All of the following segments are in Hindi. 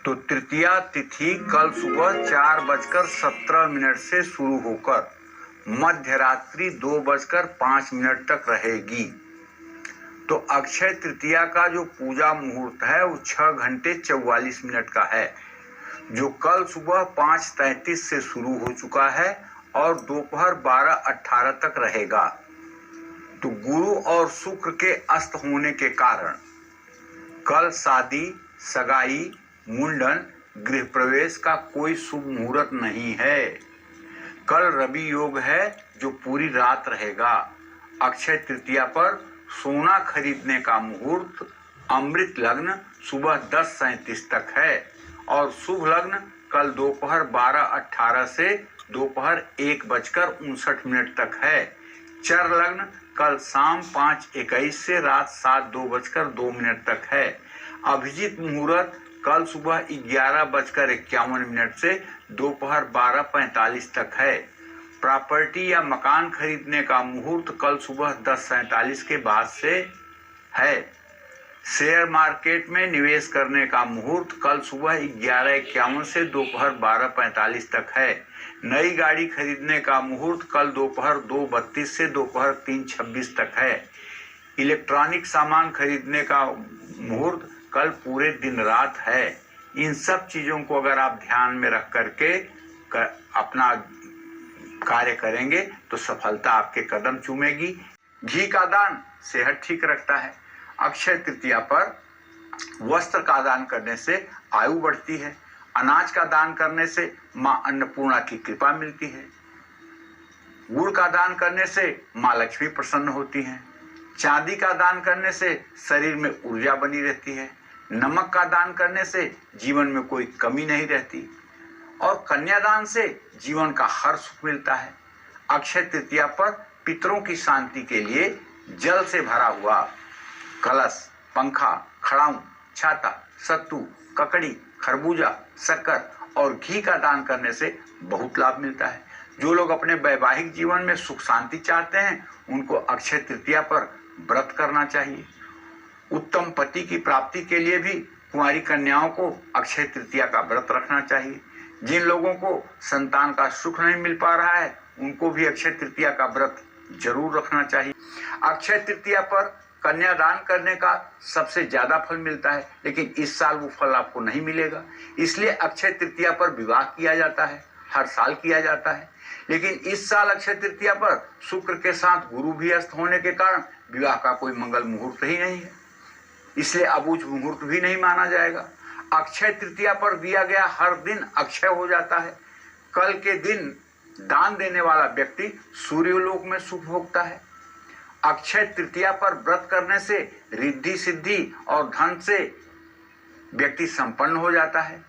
तो तृतीया तिथि कल सुबह 4:17 से शुरू होकर मध्य रात्रि 2:05 तक रहेगी। तो अक्षय तृतीया का जो पूजा मुहूर्त है वो 6 घंटे 44 का है, जो कल सुबह 5:33 से शुरू हो चुका है और दोपहर 12:18 तक रहेगा। तो गुरु और शुक्र के अस्त होने के कारण कल शादी, सगाई, मुंडन, गृह प्रवेश का कोई शुभ मुहूर्त नहीं है। कल रवि योग है जो पूरी रात रहेगा। अक्षय तृतीया पर सोना खरीदने का मुहूर्त अमृत लग्न सुबह 10:37 तक है और शुभ लग्न कल दोपहर 12:18 से दोपहर 1:59 तक है। चर लग्न कल शाम 5:21 से रात 7:02 तक है। अभिजीत मुहूर्त कल सुबह 11:51 से दोपहर 12:45 तक है। प्रॉपर्टी या मकान खरीदने का मुहूर्त कल सुबह 10:47 के बाद से है। शेयर मार्केट में निवेश करने का मुहूर्त कल सुबह 11:51 से दोपहर 12:45 तक है। नई गाड़ी खरीदने का मुहूर्त कल दोपहर 2:32 से दोपहर 3:26 तक है। इलेक्ट्रॉनिक सामान खरीदने का मुहूर्त कल पूरे दिन रात है। इन सब चीजों को अगर आप ध्यान में रख करके अपना कार्य करेंगे तो सफलता आपके कदम चूमेगी। घी का दान सेहत ठीक रखता है। अक्षय तृतीया पर वस्त्र का दान करने से आयु बढ़ती है। अनाज का दान करने से मां अन्नपूर्णा की कृपा मिलती है। गुड़ का दान करने से मां लक्ष्मी प्रसन्न होती हैं। चांदी का दान करने से शरीर में ऊर्जा बनी रहती है। नमक का दान करने से जीवन में कोई कमी नहीं रहती और कन्यादान से जीवन का हर सुख मिलता है। अक्षय तृतीया पर पितरों की शांति के लिए जल से भरा हुआ कलश, पंखा, खड़ाऊं, छाता, सत्तू, ककड़ी, खरबूजा, शक्कर और घी का दान करने से बहुत लाभ मिलता है। जो लोग अपने वैवाहिक जीवन में सुख शांति चाहते हैं उनको अक्षय तृतीया पर व्रत करना चाहिए। उत्तम पति की प्राप्ति के लिए भी कुंवारी कन्याओं को अक्षय तृतीया का व्रत रखना चाहिए। जिन लोगों को संतान का सुख नहीं मिल पा रहा है उनको भी अक्षय तृतीया का व्रत जरूर रखना चाहिए। अक्षय तृतीया पर कन्यादान करने का सबसे ज्यादा फल मिलता है, लेकिन इस साल वो फल आपको नहीं मिलेगा। इसलिए अक्षय तृतीया पर विवाह किया जाता है, हर साल किया जाता है, लेकिन इस साल अक्षय तृतीया पर शुक्र के साथ गुरु भी अस्त होने के कारण विवाह का कोई मंगल मुहूर्त ही नहीं है, इसलिए अबूझ मुहूर्त भी नहीं माना जाएगा। अक्षय तृतीया पर दिया गया हर दिन अक्षय हो जाता है। कल के दिन दान देने वाला व्यक्ति सूर्यलोक में सुख भोगता है। अक्षय तृतीया पर व्रत करने से रिद्धि सिद्धि और धन से व्यक्ति संपन्न हो जाता है।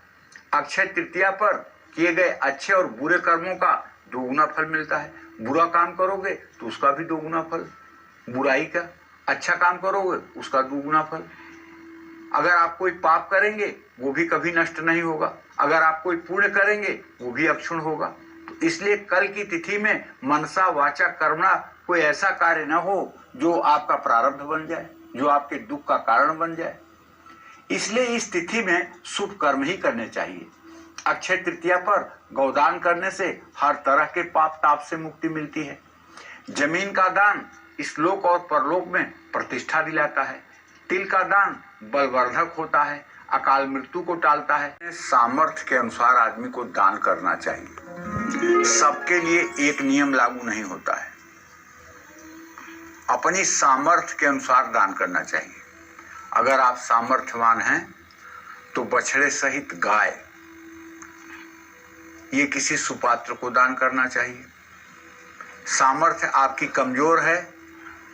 अक्षय तृतीया पर किए गए अच्छे और बुरे कर्मों का दोगुना फल मिलता है। बुरा काम करोगे तो उसका भी दोगुना फल, बुराई का, अच्छा काम करोगे उसका दोगुना फल। अगर आप कोई पाप करेंगे वो भी कभी नष्ट नहीं होगा, अगर आप कोई पुण्य करेंगे वो भी अक्षुण होगा। तो इसलिए कल की तिथि में मनसा वाचा कर्मणा कोई ऐसा कार्य न हो जो आपका प्रारब्ध बन जाए, जो आपके दुख का कारण बन जाए। इसलिए इस तिथि में शुभ कर्म ही करने चाहिए। अक्षय तृतीया पर गौदान करने से हर तरह के पाप ताप से मुक्ति मिलती है। जमीन का दान इस लोक और परलोक में प्रतिष्ठा दिलाता है। तिल का दान बलवर्धक होता है, अकाल मृत्यु को टालता है। सामर्थ्य के अनुसार आदमी को दान करना चाहिए। सबके लिए एक नियम लागू नहीं होता है। अपनी सामर्थ्य के अनुसार दान करना चाहिए। अगर आप सामर्थ्यवान हैं तो बछड़े सहित गाय ये किसी सुपात्र को दान करना चाहिए। सामर्थ्य आपकी कमजोर है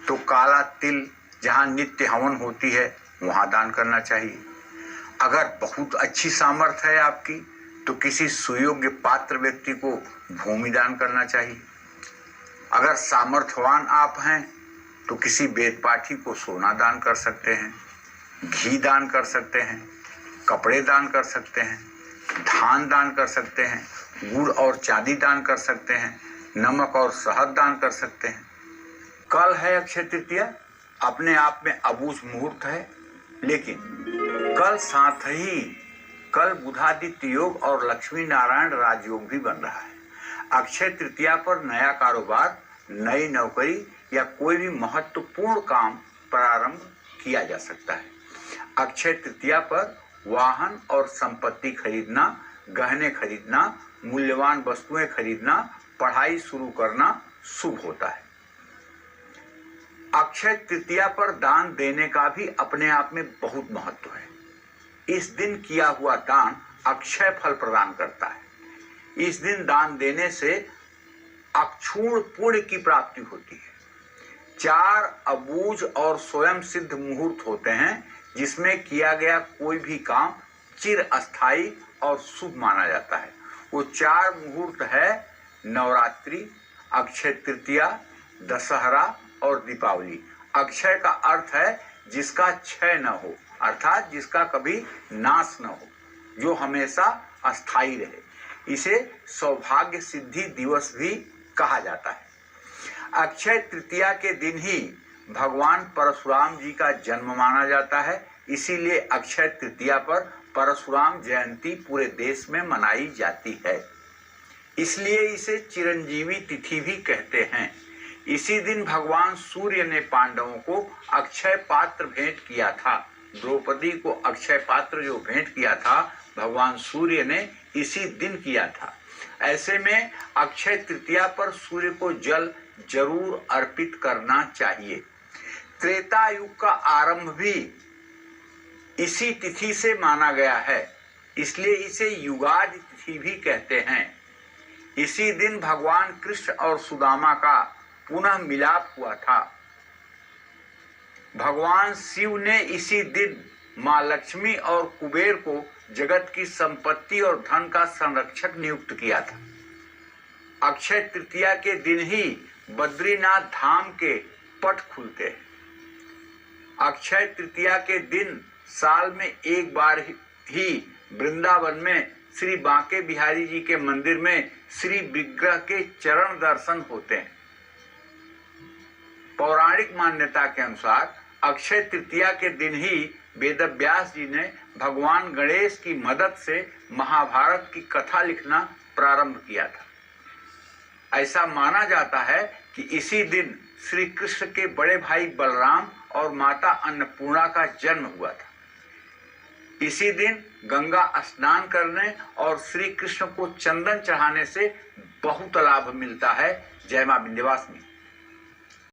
तो काला तिल जहां नित्य हवन होती है वहां दान करना चाहिए। अगर बहुत अच्छी सामर्थ्य है आपकी तो किसी सुयोग्य पात्र व्यक्ति को भूमि दान करना चाहिए। अगर सामर्थ्यवान आप हैं तो किसी वेद पाठी को सोना दान कर सकते हैं, घी दान कर सकते हैं, कपड़े दान कर सकते हैं, धान दान कर सकते हैं, गुड़ और चांदी दान कर सकते हैं, नमक और शहद दान कर सकते हैं। कल है अक्षय तृतीया, अपने आप में अबूझ मुहूर्त है, लेकिन कल साथ ही कल बुधादित्य योग और लक्ष्मी नारायण राजयोग भी बन रहा है। अक्षय तृतीया पर नया कारोबार, नई नौकरी या कोई भी महत्वपूर्ण काम प्रारंभ किया जा सकता है। अक्षय तृतीया पर वाहन और संपत्ति खरीदना, गहने खरीदना, मूल्यवान वस्तुएं खरीदना, पढ़ाई शुरू करना शुभ होता है। अक्षय तृतीया पर दान देने का भी अपने आप में बहुत महत्व है। इस दिन किया हुआ दान अक्षय फल प्रदान करता है। इस दिन दान देने से अक्षुण्ण पुण्य की प्राप्ति होती है। 4 अबूझ और स्वयं सिद्ध मुहूर्त होते हैं जिसमें किया गया कोई भी काम चिर अस्थायी और शुभ माना जाता है। वो 4 मुहूर्त है नवरात्रि, अक्षय तृतीया, दशहरा और दीपावली। अक्षय का अर्थ है जिसका क्षय न हो, अर्थात जिसका कभी नाश न हो, जो हमेशा अस्थायी रहे। इसे सौभाग्य सिद्धि दिवस भी कहा जाता है। अक्षय तृतीया के दिन ही भगवान परशुराम जी का जन्म माना जाता है। इसीलिए अक्षय तृतीया पर परशुराम जयंती पूरे देश में मनाई जाती है। इसलिए इसे चिरंजीवी तिथि भी कहते हैं। इसी दिन भगवान सूर्य ने पांडवों को अक्षय पात्र भेंट किया था। द्रौपदी को अक्षय पात्र जो भेंट किया था भगवान सूर्य ने इसी दिन किया था। ऐसे में अक्षय तृतीया पर सूर्य को जल जरूर अर्पित करना चाहिए। त्रेता युग का आरंभ भी इसी तिथि से माना गया है, इसलिए इसे युगादि तिथि भी कहते हैं। इसी दिन भगवान कृष्ण और सुदामा का पुनः मिलाप हुआ था। भगवान शिव ने इसी दिन मां लक्ष्मी और कुबेर को जगत की संपत्ति और धन का संरक्षक नियुक्त किया था। अक्षय तृतीया के दिन ही बद्रीनाथ धाम के पट खुलते हैं। अक्षय तृतीया के दिन साल में एक बार ही वृंदावन में श्री बांके बिहारी जी के मंदिर में श्री विग्रह के चरण दर्शन होते हैं। पौराणिक मान्यता के अनुसार अक्षय तृतीया के दिन ही वेदव्यास जी ने भगवान गणेश की मदद से महाभारत की कथा लिखना प्रारंभ किया था। ऐसा माना जाता है कि इसी दिन श्री कृष्ण के बड़े भाई बलराम और माता अन्नपूर्णा का जन्म हुआ था। इसी दिन गंगा स्नान करने और श्री कृष्ण को चंदन चढ़ाने से बहुत लाभ मिलता है। जय मां विंध्यवासिनी।